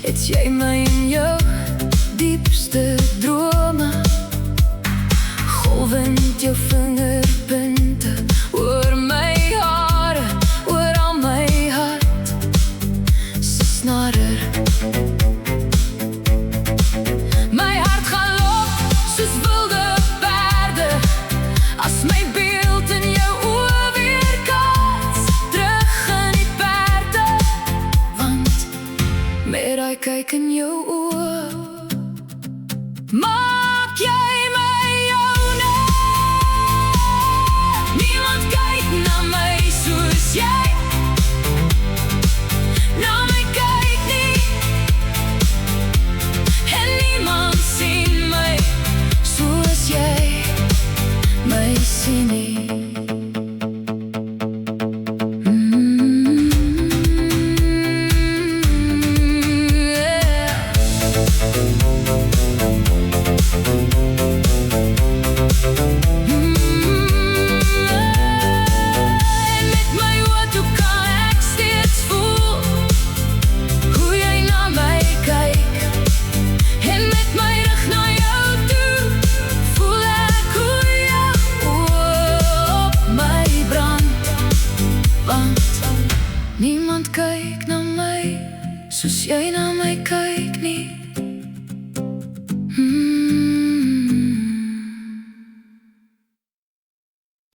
het jy my in jou diepste drome. Golwend jou vingerpunte oor my hare, oor al my hart se snarer. My hart gaan loop soos wilde perde as my beeld in jou oë weerkaats terug in die perde, want met daai kyk in jou oë maak jy my joune. Niemand kyk na my soos jy na my kyk nie, en niemand sien my soos jy my sien nie. Niemand kyk na my soos jy na my kyk.